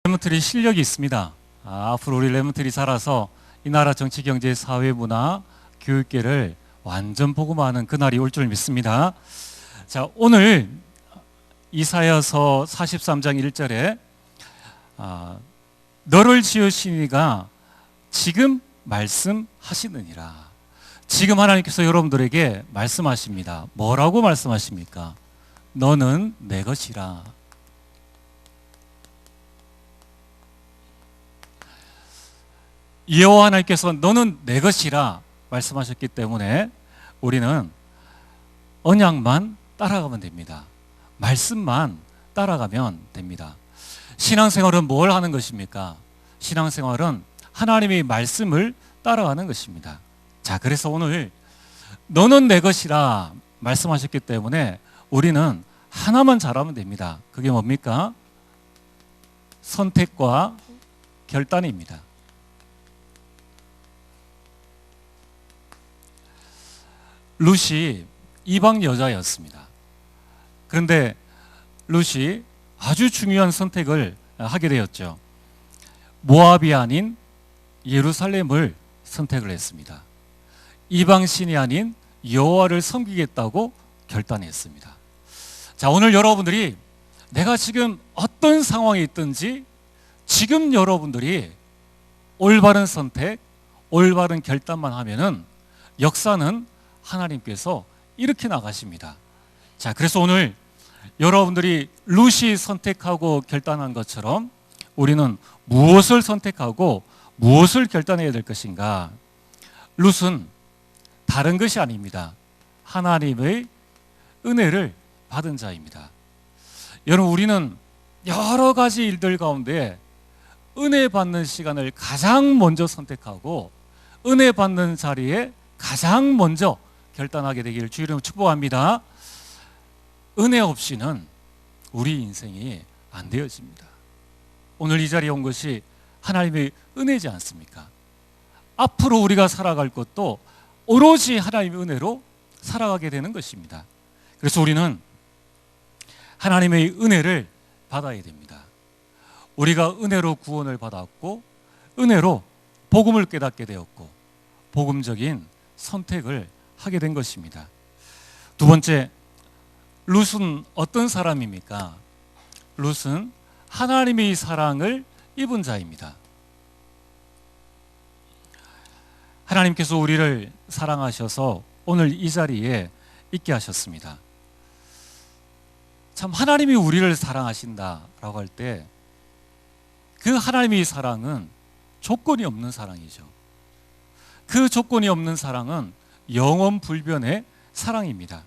레몬트리 실력이 있습니다. 앞으로 우리 레몬트리 자라서 이 나라 정치, 경제, 사회, 문화, 교육계를 완전 복음화하는 그날이 올 줄 믿습니다. 자, 오늘 이사야서 43장 1절에 너를 지으시니가 지금 말씀하시느니라. 지금 하나님께서 여러분들에게 말씀하십니다. 뭐라고 말씀하십니까? 너는 내 것이라. 여호와 하나님께서 너는 내 것이라 말씀하셨기 때문에 우리는 언약만 따라가면 됩니다. 말씀만 따라가면 됩니다. 신앙생활은 뭘 하는 것입니까? 신앙생활은 하나님의 말씀을 따라가는 것입니다. 자, 그래서 오늘 너는 내 것이라 말씀하셨기 때문에 우리는 하나만 잘하면 됩니다. 그게 뭡니까? 선택과 결단입니다. 룻이 이방 여자였습니다. 그런데 룻이 아주 중요한 선택을 하게 되었죠. 모압이 아닌 예루살렘을 선택을 했습니다. 이방 신이 아닌 여호와를 섬기겠다고 결단했습니다. 자, 오늘 여러분들이 내가 지금 어떤 상황에 있든지 지금 여러분들이 올바른 선택, 올바른 결단만 하면은 역사는 하나님께서 이렇게 나가십니다. 자, 그래서 오늘 여러분들이 룻이 선택하고 결단한 것처럼 우리는 무엇을 선택하고 무엇을 결단해야 될 것인가? 룻은 다른 것이 아닙니다. 하나님의 은혜를 받은 자입니다. 여러분, 우리는 여러 가지 일들 가운데 은혜 받는 시간을 가장 먼저 선택하고 은혜 받는 자리에 가장 먼저 결단하게 되기를 주의 이름으로 축복합니다. 은혜 없이는 우리 인생이 안 되어집니다. 오늘 이 자리에 온 것이 하나님의 은혜지 않습니까? 앞으로 우리가 살아갈 것도 오로지 하나님의 은혜로 살아가게 되는 것입니다. 그래서 우리는 하나님의 은혜를 받아야 됩니다. 우리가 은혜로 구원을 받았고 은혜로 복음을 깨닫게 되었고 복음적인 선택을 하게 된 것입니다. 두 번째, 룻은 어떤 사람입니까? 룻은 하나님의 사랑을 입은 자입니다. 하나님께서 우리를 사랑하셔서 오늘 이 자리에 있게 하셨습니다. 참, 하나님이 우리를 사랑하신다라고 할 때 그 하나님의 사랑은 조건이 없는 사랑이죠. 그 조건이 없는 사랑은 영원 불변의 사랑입니다.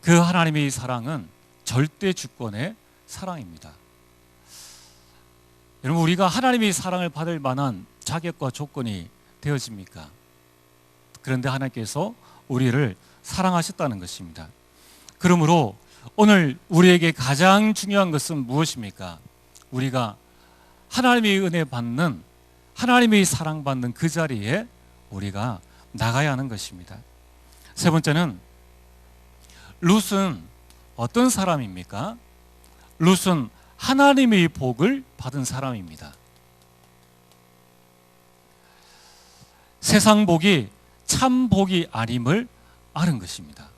그 하나님의 사랑은 절대 주권의 사랑입니다. 여러분, 우리가 하나님의 사랑을 받을 만한 자격과 조건이 되어집니까? 그런데 하나님께서 우리를 사랑하셨다는 것입니다. 그러므로 오늘 우리에게 가장 중요한 것은 무엇입니까? 우리가 하나님의 은혜 받는, 하나님의 사랑받는 그 자리에 우리가 나가야 하는 것입니다. 세 번째는 룻은 어떤 사람입니까? 룻은 하나님의 복을 받은 사람입니다. 세상 복이 참 복이 아님을 아는 것입니다.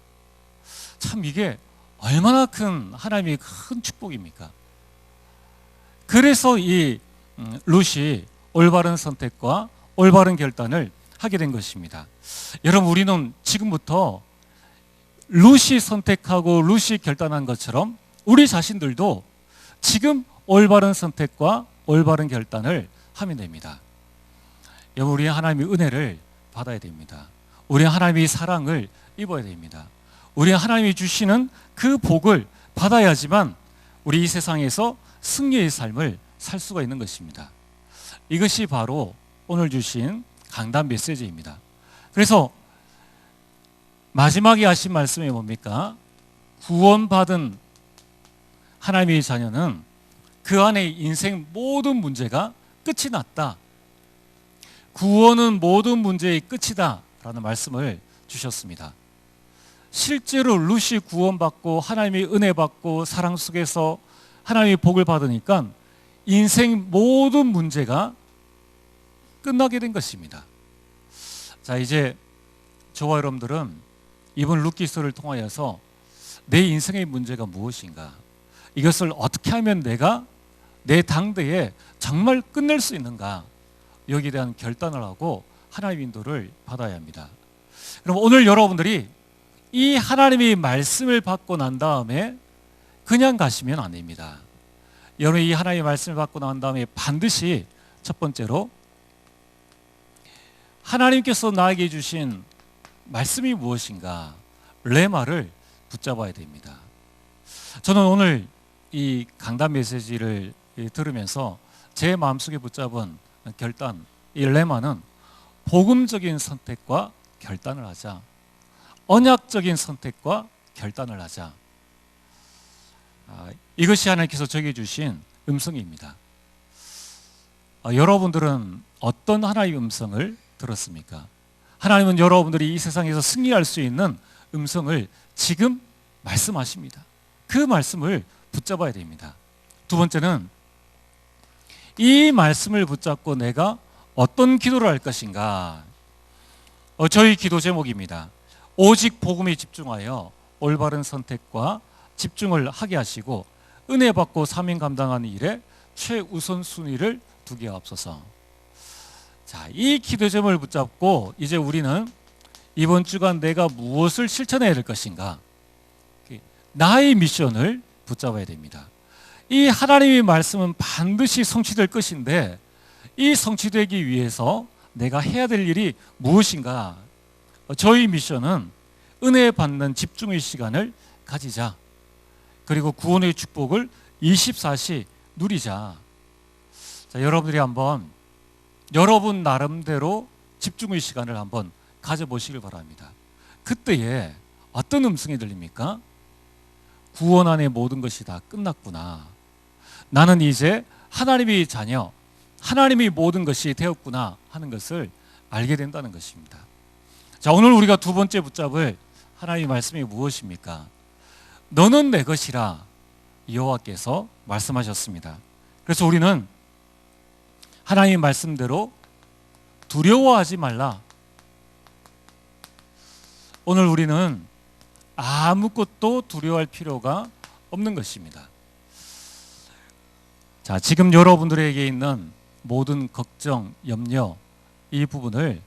참, 이게 얼마나 큰 하나님의 큰 축복입니까? 그래서 이 룻이 올바른 선택과 올바른 결단을 하게 된 것입니다. 여러분, 우리는 지금부터 룻이 선택하고 룻이 결단한 것처럼 우리 자신들도 지금 올바른 선택과 올바른 결단을 하면 됩니다. 여러분, 우리 하나님의 은혜를 받아야 됩니다. 우리 하나님의 사랑을 입어야 됩니다. 우리 하나님이 주시는 그 복을 받아야지만 우리 이 세상에서 승리의 삶을 살 수가 있는 것입니다. 이것이 바로 오늘 주신 강단 메시지입니다. 그래서 마지막에 하신 말씀이 뭡니까? 구원받은 하나님의 자녀는 그 안에 인생 모든 문제가 끝이 났다. 구원은 모든 문제의 끝이다 라는 말씀을 주셨습니다. 실제로 룻이 구원받고 하나님의 은혜 받고 사랑 속에서 하나님의 복을 받으니까 인생 모든 문제가 끝나게 된 것입니다. 자, 이제 저와 여러분들은 이번 룻기서를 통하여서 내 인생의 문제가 무엇인가, 이것을 어떻게 하면 내가 내 당대에 정말 끝낼 수 있는가, 여기에 대한 결단을 하고 하나님의 인도를 받아야 합니다. 그럼 오늘 여러분들이 이 하나님의 말씀을 받고 난 다음에 그냥 가시면 안 됩니다. 여러분, 이 하나님의 말씀을 받고 난 다음에 반드시 첫 번째로 하나님께서 나에게 주신 말씀이 무엇인가, 레마를 붙잡아야 됩니다. 저는 오늘 이 강단 메시지를 들으면서 제 마음속에 붙잡은 결단, 이 레마는 복음적인 선택과 결단을 하자, 언약적인 선택과 결단을 하자, 이것이 하나님께서 저에게 주신 음성입니다. 여러분들은 어떤 하나님의 음성을 들었습니까? 하나님은 여러분들이 이 세상에서 승리할 수 있는 음성을 지금 말씀하십니다. 그 말씀을 붙잡아야 됩니다. 두 번째는 이 말씀을 붙잡고 내가 어떤 기도를 할 것인가. 저희 기도 제목입니다. 오직 복음에 집중하여 올바른 선택과 집중을 하게 하시고 은혜 받고 사명 감당하는 일에 최우선 순위를 두게 하옵소서. 자, 이 기도 제목을 붙잡고 이제 우리는 이번 주간 내가 무엇을 실천해야 될 것인가, 나의 미션을 붙잡아야 됩니다. 이 하나님의 말씀은 반드시 성취될 것인데 이 성취되기 위해서 내가 해야 될 일이 무엇인가. 저희 미션은 은혜 받는 집중의 시간을 가지자, 그리고 구원의 축복을 24시 누리자. 자, 여러분들이 한번 여러분 나름대로 집중의 시간을 한번 가져보시길 바랍니다. 그때에 어떤 음성이 들립니까? 구원 안에 모든 것이 다 끝났구나, 나는 이제 하나님의 자녀, 하나님의 모든 것이 되었구나 하는 것을 알게 된다는 것입니다. 자, 오늘 우리가 두 번째 붙잡을 하나님의 말씀이 무엇입니까? 너는 내 것이라 여호와께서 말씀하셨습니다. 그래서 우리는 하나님의 말씀대로 두려워하지 말라. 오늘 우리는 아무것도 두려워할 필요가 없는 것입니다. 자, 지금 여러분들에게 있는 모든 걱정, 염려, 이 부분을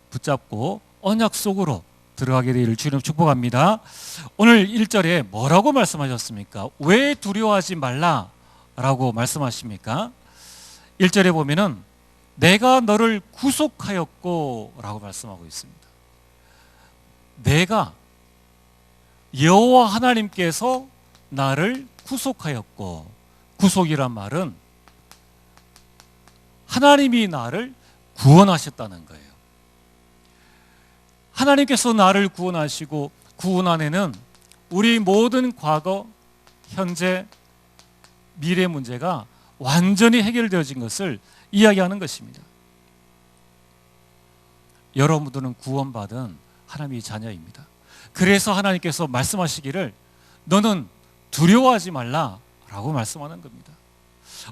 붙잡고 언약 속으로 들어가게 되기를 주님 축복합니다. 오늘 1절에 뭐라고 말씀하셨습니까? 왜 두려워하지 말라라고 말씀하십니까? 1절에 보면은 내가 너를 구속하였고 라고 말씀하고 있습니다. 내가, 여호와 하나님께서 나를 구속하였고, 구속이란 말은 하나님이 나를 구원하셨다는 거예요. 하나님께서 나를 구원하시고 구원 안에는 우리 모든 과거, 현재, 미래 문제가 완전히 해결되어진 것을 이야기하는 것입니다. 여러분들은 구원받은 하나님의 자녀입니다. 그래서 하나님께서 말씀하시기를 너는 두려워하지 말라라고 말씀하는 겁니다.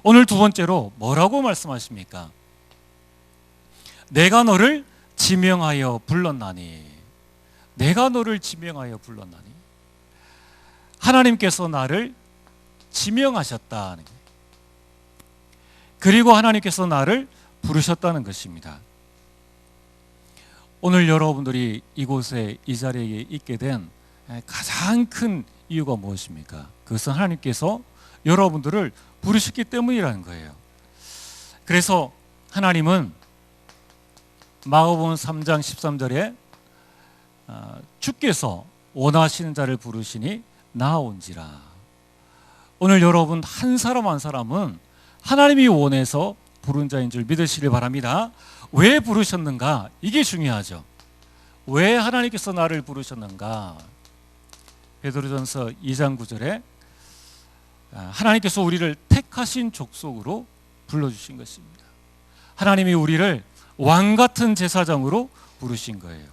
오늘 두 번째로 뭐라고 말씀하십니까? 내가 너를 지명하여 불렀나니. 내가 너를 지명하여 불렀나니. 하나님께서 나를 지명하셨다는 거예요. 그리고 하나님께서 나를 부르셨다는 것입니다. 오늘 여러분들이 이곳에, 이 자리에 있게 된 가장 큰 이유가 무엇입니까? 그것은 하나님께서 여러분들을 부르셨기 때문이라는 거예요. 그래서 하나님은 마가복음 3장 13절에 주께서 원하시는 자를 부르시니 나아온지라. 오늘 여러분 한 사람 한 사람은 하나님이 원해서 부른 자인 줄 믿으시길 바랍니다. 왜 부르셨는가? 이게 중요하죠. 왜 하나님께서 나를 부르셨는가? 베드로전서 2장 9절에 하나님께서 우리를 택하신 족속으로 불러주신 것입니다. 하나님이 우리를 왕같은 제사장으로 부르신 거예요.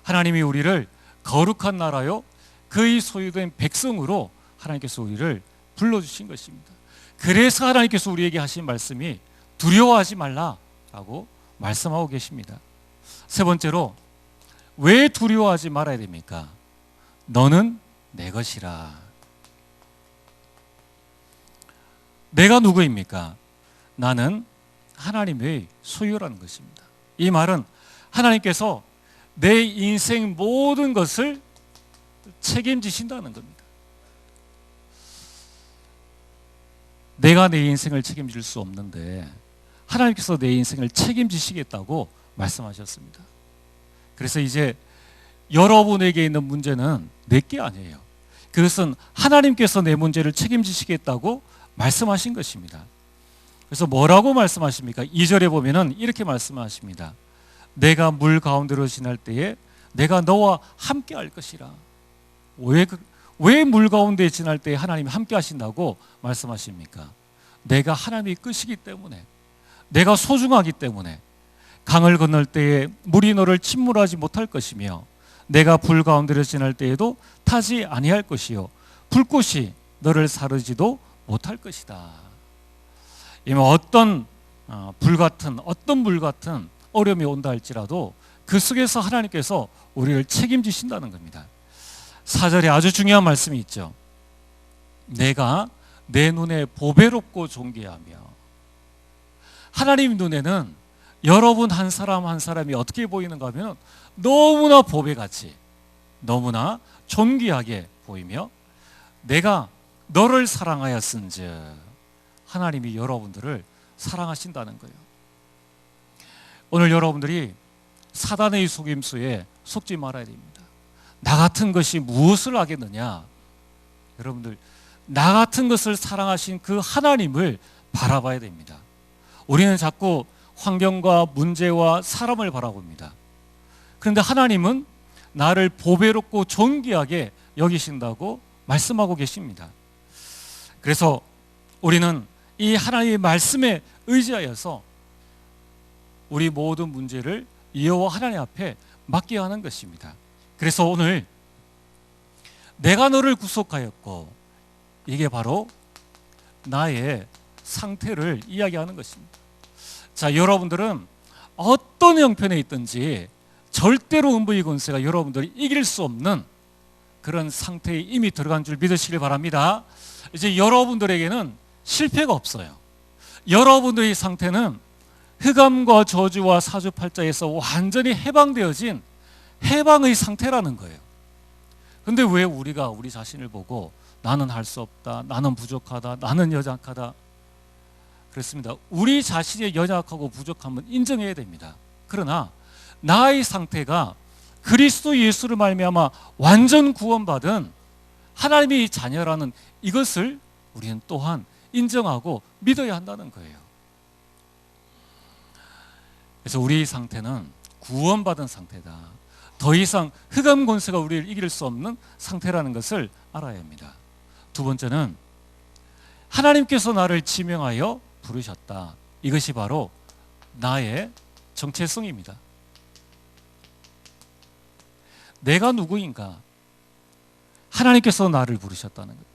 하나님이 우리를 거룩한 나라요 그의 소유된 백성으로 하나님께서 우리를 불러주신 것입니다. 그래서 하나님께서 우리에게 하신 말씀이 두려워하지 말라라고 말씀하고 계십니다. 세 번째로 왜 두려워하지 말아야 됩니까? 너는 내 것이라. 내가 누구입니까? 나는 하나님의 소유라는 것입니다. 이 말은 하나님께서 내 인생 모든 것을 책임지신다는 겁니다. 내가 내 인생을 책임질 수 없는데 하나님께서 내 인생을 책임지시겠다고 말씀하셨습니다. 그래서 이제 여러분에게 있는 문제는 내게 아니에요. 그것은 하나님께서 내 문제를 책임지시겠다고 말씀하신 것입니다. 그래서 뭐라고 말씀하십니까? 2절에 보면은 이렇게 말씀하십니다. 내가 물 가운데로 지날 때에 내가 너와 함께 할 것이라. 왜 물 가운데 지날 때에 하나님이 함께 하신다고 말씀하십니까? 내가 하나님의 끝이기 때문에, 내가 소중하기 때문에, 강을 건널 때에 물이 너를 침몰하지 못할 것이며 내가 불 가운데로 지날 때에도 타지 아니할 것이요 불꽃이 너를 사르지도 못할 것이다. 어떤 어떤 물 같은 어려움이 온다 할지라도 그 속에서 하나님께서 우리를 책임지신다는 겁니다. 4절에 아주 중요한 말씀이 있죠. 내가 내 눈에 보배롭고 존귀하며. 하나님 눈에는 여러분 한 사람 한 사람이 어떻게 보이는가 하면 너무나 보배같이, 너무나 존귀하게 보이며 내가 너를 사랑하였은즉 하나님이 여러분들을 사랑하신다는 거예요. 오늘 여러분들이 사단의 속임수에 속지 말아야 됩니다. 나 같은 것이 무엇을 하겠느냐? 여러분들, 나 같은 것을 사랑하신 그 하나님을 바라봐야 됩니다. 우리는 자꾸 환경과 문제와 사람을 바라봅니다. 그런데 하나님은 나를 보배롭고 존귀하게 여기신다고 말씀하고 계십니다. 그래서 우리는 이 하나님의 말씀에 의지하여서 우리 모든 문제를 여호와 하나님 앞에 맡겨야 하는 것입니다. 그래서 오늘 내가 너를 구속하였고, 이게 바로 나의 상태를 이야기하는 것입니다. 자, 여러분들은 어떤 형편에 있든지 절대로 음부의 권세가 여러분들이 이길 수 없는 그런 상태에 이미 들어간 줄 믿으시길 바랍니다. 이제 여러분들에게는 실패가 없어요. 여러분들의 상태는 흑암과 저주와 사주팔자에서 완전히 해방되어진 해방의 상태라는 거예요. 근데 왜 우리가 우리 자신을 보고 나는 할 수 없다, 나는 부족하다, 나는 연약하다, 그렇습니다. 우리 자신의 연약하고 부족함은 인정해야 됩니다. 그러나 나의 상태가 그리스도 예수를 말미암아 완전 구원받은 하나님의 자녀라는 이것을 우리는 또한 인정하고 믿어야 한다는 거예요. 그래서 우리의 상태는 구원받은 상태다. 더 이상 흑암 권세가 우리를 이길 수 없는 상태라는 것을 알아야 합니다. 두 번째는 하나님께서 나를 지명하여 부르셨다. 이것이 바로 나의 정체성입니다. 내가 누구인가? 하나님께서 나를 부르셨다는 겁니다.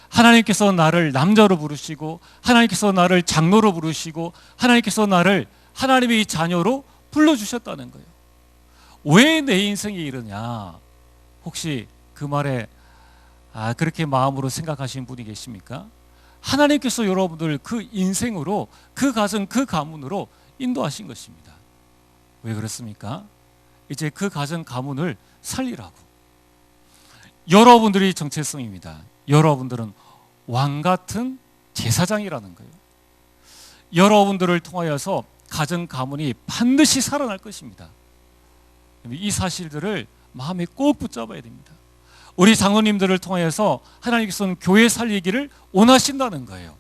하나님께서 나를 남자로 부르시고, 하나님께서 나를 장로로 부르시고, 하나님께서 나를 하나님의 자녀로 불러주셨다는 거예요. 왜 내 인생이 이러냐? 혹시 그 말에 그렇게 마음으로 생각하시는 분이 계십니까? 하나님께서 여러분들 그 인생으로, 그 가정, 그 가문으로 인도하신 것입니다. 왜 그렇습니까? 이제 그 가정, 가문을 살리라고. 여러분들이 정체성입니다. 여러분들은 왕 같은 제사장이라는 거예요. 여러분들을 통하여서 가정, 가문이 반드시 살아날 것입니다. 이 사실들을 마음에 꼭 붙잡아야 됩니다. 우리 장로님들을 통하여서 하나님께서는 교회 살리기를 원하신다는 거예요.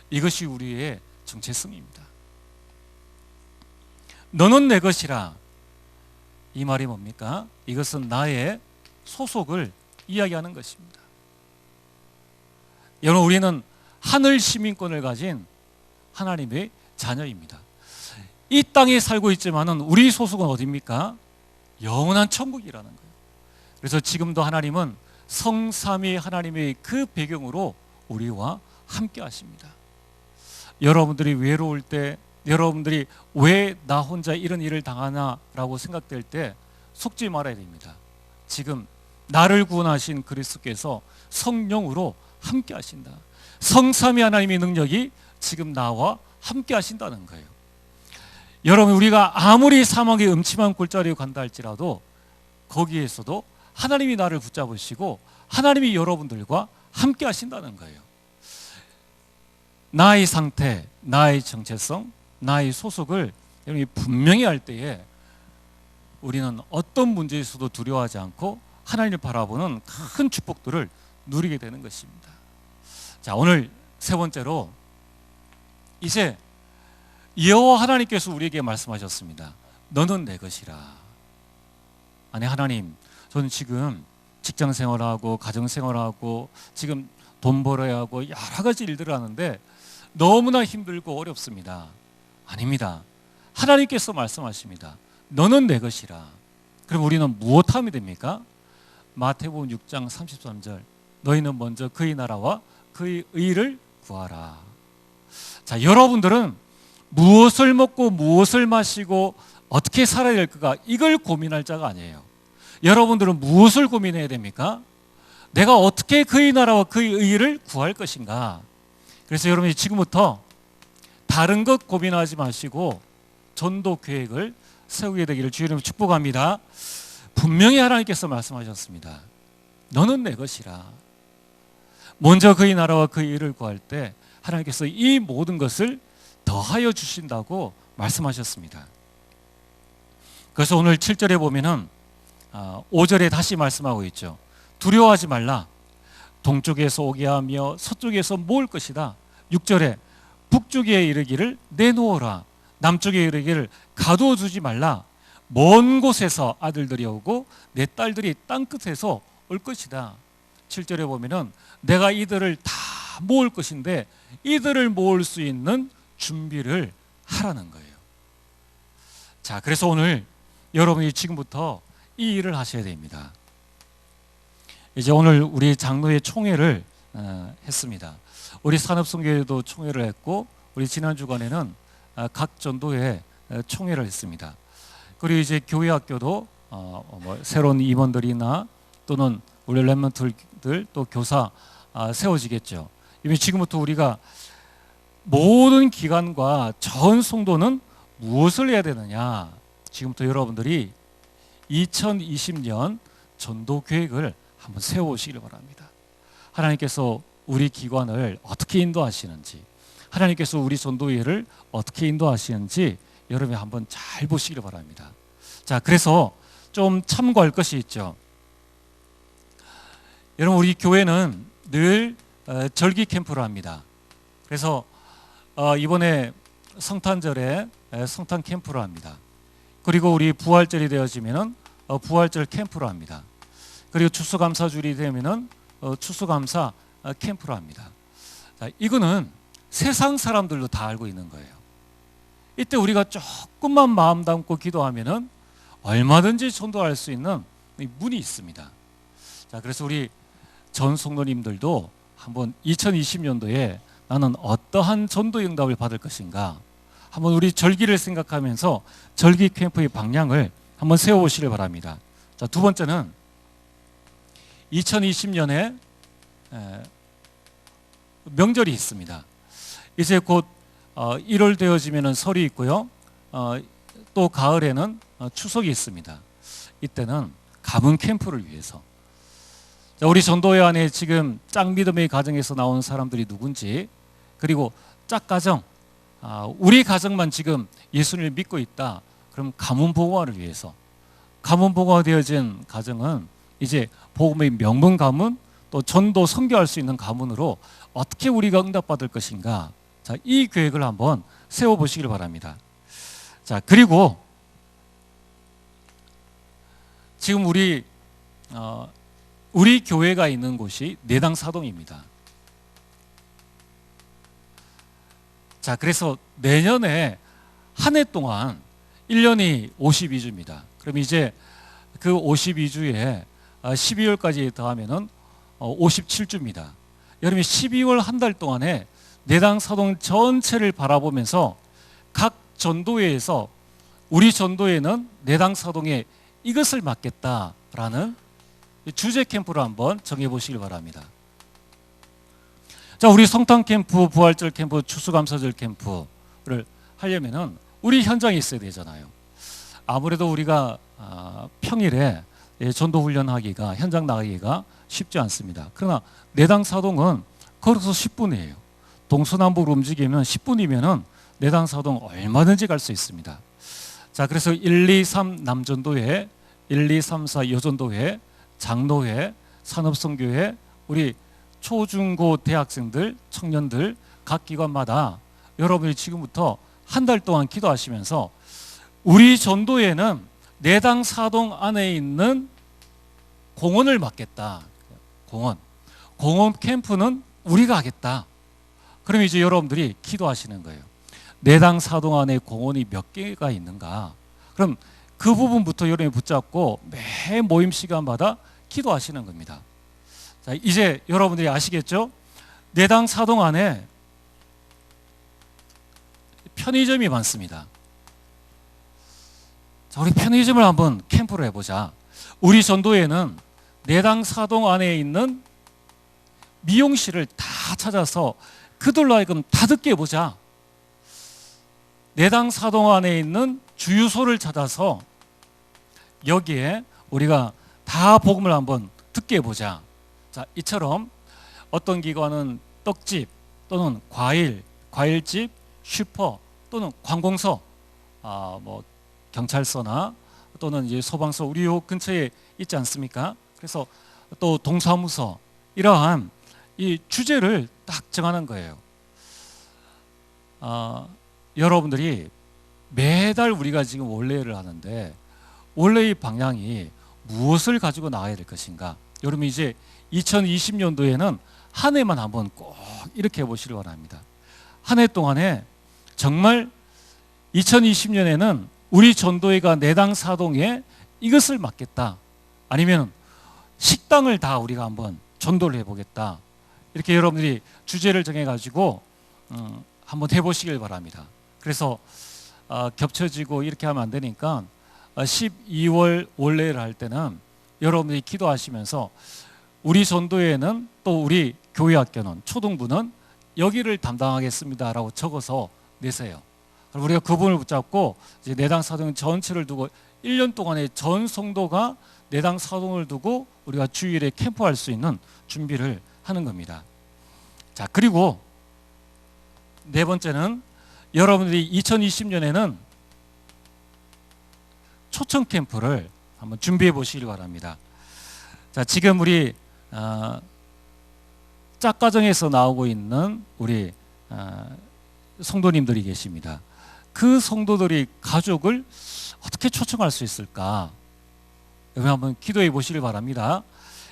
이것이 우리의 정체성입니다. 너는 내 것이라. 이 말이 뭡니까? 이것은 나의 소속을 이야기하는 것입니다. 여러분, 우리는 하늘 시민권을 가진 하나님의 자녀입니다. 이 땅에 살고 있지만은 우리 소속은 어디입니까? 영원한 천국이라는 거예요. 그래서 지금도 하나님은 성삼위 하나님의 그 배경으로 우리와 함께 하십니다. 여러분들이 외로울 때, 여러분들이 왜 나 혼자 이런 일을 당하나라고 생각될 때 속지 말아야 됩니다. 지금 나를 구원하신 그리스도께서 성령으로 함께 하신다. 성삼위 하나님의 능력이 지금 나와 함께 하신다는 거예요. 여러분, 우리가 아무리 사망의 음침한 골짜기에 간다 할지라도 거기에서도 하나님이 나를 붙잡으시고 하나님이 여러분들과 함께 하신다는 거예요. 나의 상태, 나의 정체성, 나의 소속을 여러분이 분명히 할 때에 우리는 어떤 문제에서도 두려워하지 않고 하나님을 바라보는 큰 축복들을 누리게 되는 것입니다. 자, 오늘 세 번째로 이제 여호와 하나님께서 우리에게 말씀하셨습니다. 너는 내 것이라. 아니, 하나님, 저는 지금 직장 생활하고 가정 생활하고 지금 돈 벌어야 하고 여러 가지 일들을 하는데 너무나 힘들고 어렵습니다. 아닙니다. 하나님께서 말씀하십니다. 너는 내 것이라. 그럼 우리는 무엇하면 됩니까? 마태복음 6장 33절, 너희는 먼저 그의 나라와 그의 의를 구하라. 자, 여러분들은 무엇을 먹고 무엇을 마시고 어떻게 살아야 될까, 이걸 고민할 자가 아니에요. 여러분들은 무엇을 고민해야 됩니까? 내가 어떻게 그의 나라와 그의 의를 구할 것인가. 그래서 여러분이 지금부터 다른 것 고민하지 마시고 전도 계획을 세우게 되기를 주의 이름으로 축복합니다. 분명히 하나님께서 말씀하셨습니다. 너는 내 것이라. 먼저 그의 나라와 그의 의를 구할 때 하나님께서 이 모든 것을 더하여 주신다고 말씀하셨습니다. 그래서 오늘 7절에 보면은 5절에 다시 말씀하고 있죠. 두려워하지 말라. 동쪽에서 오게 하며 서쪽에서 모을 것이다. 6절에 북쪽에 이르기를 내놓으라. 남쪽에 이르기를 가두어 두지 말라. 먼 곳에서 아들들이 오고 내 딸들이 땅끝에서 올 것이다. 7절에 보면은 내가 이들을 다 모을 것인데 이들을 모을 수 있는 준비를 하라는 거예요. 자, 그래서 오늘 여러분이 지금부터 이 일을 하셔야 됩니다. 이제 오늘 우리 장로회 총회를 했습니다. 우리 산업선교회도 총회를 했고 우리 지난 주간에는 각 전도회 총회를 했습니다. 그리고 이제 교회 학교도 새로운 임원들이나 또는 우리 렘넌트들 또 교사 세워지겠죠. 이미 지금부터 우리가 모든 기관과 전 성도는 무엇을 해야 되느냐, 지금부터 여러분들이 2020년 전도 계획을 한번 세워오시길 바랍니다. 하나님께서 우리 기관을 어떻게 인도하시는지, 하나님께서 우리 전도회를 어떻게 인도하시는지 여러분이 한번 잘 보시길 바랍니다. 자, 그래서 좀 참고할 것이 있죠. 여러분, 우리 교회는 늘 절기 캠프를 합니다. 그래서 이번에 성탄절에 성탄 캠프를 합니다. 그리고 우리 부활절이 되어지면은 부활절 캠프를 합니다. 그리고 추수감사주일이 되면은 추수감사 캠프를 합니다. 자, 이거는 세상 사람들도 다 알고 있는 거예요. 이때 우리가 조금만 마음 담고 기도하면은 얼마든지 전도할 수 있는 문이 있습니다. 자, 그래서 우리 전 성도님들도 한번 2020년도에 나는 어떠한 전도 응답을 받을 것인가, 한번 우리 절기를 생각하면서 절기 캠프의 방향을 한번 세워보시길 바랍니다. 자, 두 번째는 2020년에 명절이 있습니다. 이제 곧 1월 되어지면 설이 있고요. 또 가을에는 추석이 있습니다. 이때는 가문 캠프를 위해서, 우리 전도회 안에 지금 짝믿음의 가정에서 나온 사람들이 누군지, 그리고 짝가정, 우리 가정만 지금 예수님을 믿고 있다, 그럼 가문 복음화를 위해서, 가문 복음화 되어진 가정은 이제 복음의 명문 가문, 또 전도 선교할 수 있는 가문으로 어떻게 우리가 응답받을 것인가, 자, 이 계획을 한번 세워보시길 바랍니다. 자, 그리고 지금 우리 교회가 있는 곳이 내당 사동입니다. 자, 그래서 내년에 한 해 동안 1년이 52주입니다. 그럼 이제 그 52주에 12월까지 더하면은 57주입니다. 여러분이 12월 한 달 동안에 내당 사동 전체를 바라보면서 각 전도회에서 우리 전도회는 내당 사동에 이것을 맡겠다라는 주제 캠프를 한번 정해보시길 바랍니다. 자, 우리 성탄 캠프, 부활절 캠프, 추수감사절 캠프를 하려면은 우리 현장에 있어야 되잖아요. 아무래도 우리가 평일에 전도 훈련하기가, 현장 나가기가 쉽지 않습니다. 그러나 내당 사동은 걸어서 10분이에요. 동서남북으로 움직이면 10분이면은 내당 사동 얼마든지 갈 수 있습니다. 자, 그래서 1, 2, 3 남전도회, 1, 2, 3, 4 여전도회, 장로회, 산업선교회, 우리 초중고 대학생들, 청년들 각 기관마다 여러분이 지금부터 한 달 동안 기도하시면서 우리 전도회는 내당 사동 안에 있는 공원을 맡겠다. 공원 캠프는 우리가 하겠다. 그럼 이제 여러분들이 기도하시는 거예요. 내당 사동 안에 공원이 몇 개가 있는가? 그럼 그 부분부터 여러분이 붙잡고 매 모임 시간마다 기도하시는 겁니다. 자, 이제 여러분들이 아시겠죠? 내당 사동 안에 편의점이 많습니다. 자, 우리 편의점을 한번 캠프로 해보자. 우리 전도회는 내당 사동 안에 있는 미용실을 다 찾아서 그들로 하여금 다 듣게 해보자. 내당 사동 안에 있는 주유소를 찾아서 여기에 우리가 다 복음을 한번 듣게 해보자. 자, 이처럼 어떤 기관은 떡집 또는 과일집, 슈퍼 또는 관공서, 뭐 경찰서나 또는 이제 소방서 우리 요 근처에 있지 않습니까? 그래서 또 동사무소 이러한 이 주제를 딱 정하는 거예요. 여러분들이 매달 우리가 지금 원래를 하는데 원래의 방향이 무엇을 가지고 나가야 될 것인가? 여러분 이제 2020년도에는 한 해만 한번 꼭 이렇게 해보시길 바랍니다. 한 해 동안에 정말 2020년에는 우리 전도회가 내당 사동에 이것을 맡겠다. 아니면 식당을 다 우리가 한번 전도를 해보겠다. 이렇게 여러분들이 주제를 정해가지고 한번 해보시길 바랍니다. 그래서 겹쳐지고 이렇게 하면 안 되니까 12월 원래를 할 때는 여러분들이 기도하시면서 우리 전도회는 또 우리 교회학교는 초등부는 여기를 담당하겠습니다라고 적어서 내세요. 그럼 우리가 그 부분을 붙잡고 이제 내당 사동 전체를 두고 1년 동안의 전 성도가 내당 사동을 두고 우리가 주일에 캠프할 수 있는 준비를 하는 겁니다. 자, 그리고 네 번째는 여러분들이 2020년에는 초청 캠프를 한번 준비해 보시길 바랍니다. 자, 지금 우리 짝가정에서 나오고 있는 우리 성도님들이 계십니다. 그 성도들이 가족을 어떻게 초청할 수 있을까? 여러분 한번 기도해 보시길 바랍니다.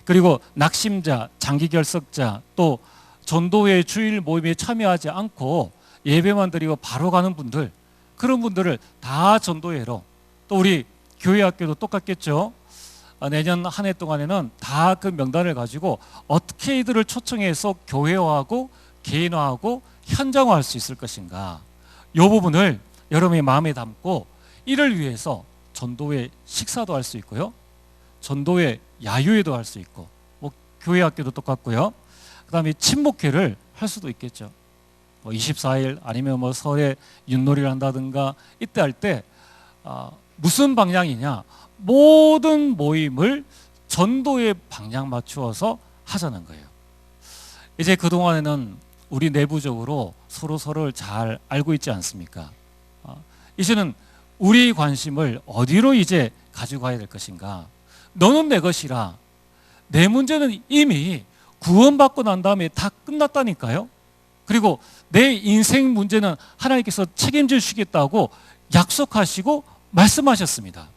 그리고 낙심자, 장기 결석자, 또 전도회 주일 모임에 참여하지 않고 예배만 드리고 바로 가는 분들, 그런 분들을 다 전도회로, 또 우리 교회학교도 똑같겠죠. 내년 한 해 동안에는 다 그 명단을 가지고 어떻게 이들을 초청해서 교회화하고 개인화하고 현장화할 수 있을 것인가, 이 부분을 여러분의 마음에 담고 이를 위해서 전도회 식사도 할 수 있고요, 전도회 야유회도 할 수 있고, 뭐 교회학교도 똑같고요. 그 다음에 친목회를 할 수도 있겠죠. 뭐 24일 아니면 뭐 설에 윷놀이를 한다든가 이때 할 때 무슨 방향이냐, 모든 모임을 전도의 방향 맞추어서 하자는 거예요. 이제 그동안에는 우리 내부적으로 서로를 잘 알고 있지 않습니까? 이제는 우리 관심을 어디로 이제 가지고 가야 될 것인가? 너는 내 것이라. 내 문제는 이미 구원받고 난 다음에 다 끝났다니까요. 그리고 내 인생 문제는 하나님께서 책임져 주시겠다고 약속하시고 말씀하셨습니다.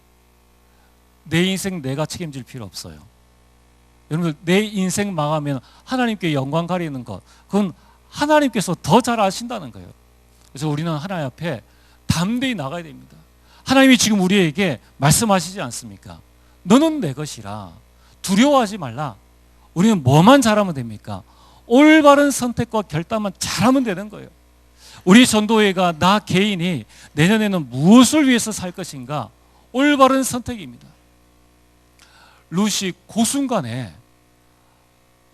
내 인생 내가 책임질 필요 없어요. 여러분, 내 인생 망하면 하나님께 영광 가리는 것, 그건 하나님께서 더 잘 아신다는 거예요. 그래서 우리는 하나님 앞에 담대히 나가야 됩니다. 하나님이 지금 우리에게 말씀하시지 않습니까? 너는 내 것이라. 두려워하지 말라. 우리는 뭐만 잘하면 됩니까? 올바른 선택과 결단만 잘하면 되는 거예요. 우리 전도회가 나 개인이 내년에는 무엇을 위해서 살 것인가? 올바른 선택입니다. 룻이 그 순간에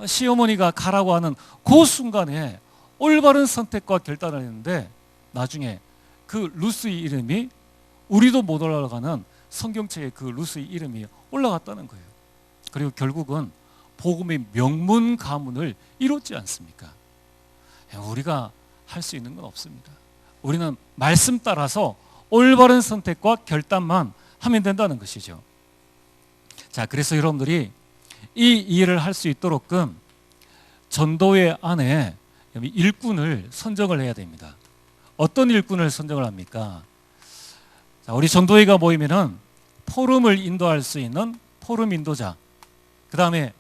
시어머니가 가라고 하는 그 순간에 올바른 선택과 결단을 했는데 나중에 그 룻의 이름이 우리도 못 올라가는 성경책에 그 룻의 이름이 올라갔다는 거예요. 그리고 결국은 복음의 명문 가문을 이뤘지 않습니까? 우리가 할 수 있는 건 없습니다. 우리는 말씀 따라서 올바른 선택과 결단만 하면 된다는 것이죠. 자, 그래서 여러분들이 이 일을 할 수 있도록끔 전도회 안에 일꾼을 선정을 해야 됩니다. 어떤 일꾼을 선정을 합니까? 자, 우리 전도회가 모이면은 포럼을 인도할 수 있는 포럼 인도자, 그 다음에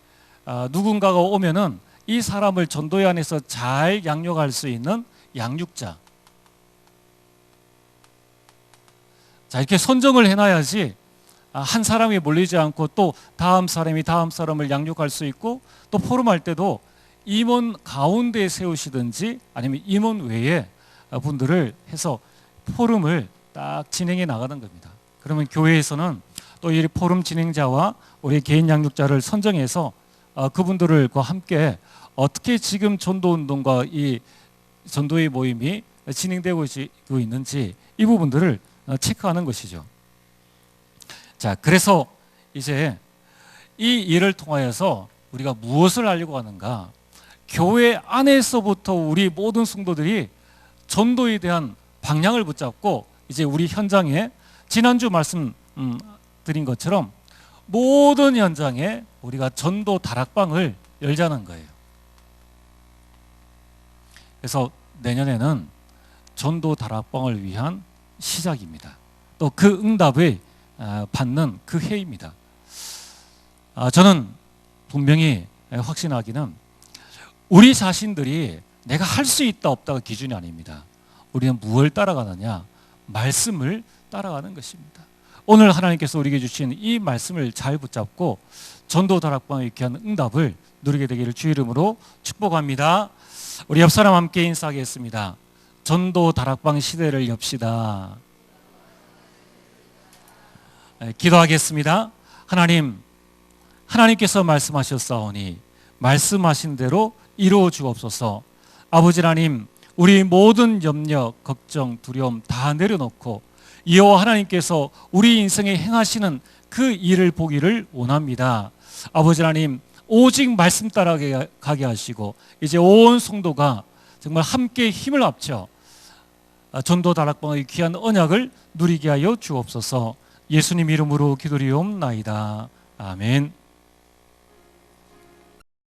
누군가가 오면은 이 사람을 전도회 안에서 잘 양육할 수 있는 양육자. 자, 이렇게 선정을 해놔야지 한 사람이 몰리지 않고 또 다음 사람을 양육할 수 있고, 또 포럼할 때도 임원 가운데에 세우시든지 아니면 임원 외에 분들을 해서 포럼을 딱 진행해 나가는 겁니다. 그러면 교회에서는 또 이 포럼 진행자와 우리 개인 양육자를 선정해서 그분들과 함께 어떻게 지금 전도운동과 이 전도의 모임이 진행되고 있는지 이 부분들을 체크하는 것이죠. 자, 그래서 이제 이 일을 통하여서 우리가 무엇을 하려고 하는가? 교회 안에서부터 우리 모든 성도들이 전도에 대한 방향을 붙잡고 이제 우리 현장에 지난주 말씀 드린 것처럼 모든 현장에 우리가 전도 다락방을 열자는 거예요. 그래서 내년에는 전도 다락방을 위한 시작입니다. 또 그 응답을 받는 그 해입니다. 저는 분명히 확신하기는 우리 자신들이 내가 할 수 있다 없다가 기준이 아닙니다. 우리는 무엇을 따라가느냐? 말씀을 따라가는 것입니다. 오늘 하나님께서 우리에게 주신 이 말씀을 잘 붙잡고 전도 다락방에 귀한 응답을 누리게 되기를 주 이름으로 축복합니다. 우리 옆 사람 함께 인사하겠습니다. 전도 다락방 시대를 엽시다. 기도하겠습니다. 하나님께서 말씀하셨사오니 말씀하신 대로 이루어 주옵소서. 아버지 하나님, 우리 모든 염려, 걱정, 두려움 다 내려놓고 여호와 하나님께서 우리 인생에 행하시는 그 일을 보기를 원합니다. 아버지 하나님, 오직 말씀 따라가게 하시고 이제 온 성도가 정말 함께 힘을 합쳐 전도 다락방의 귀한 언약을 누리게 하여 주옵소서. 예수님 이름으로 기도리옵나이다. 아멘.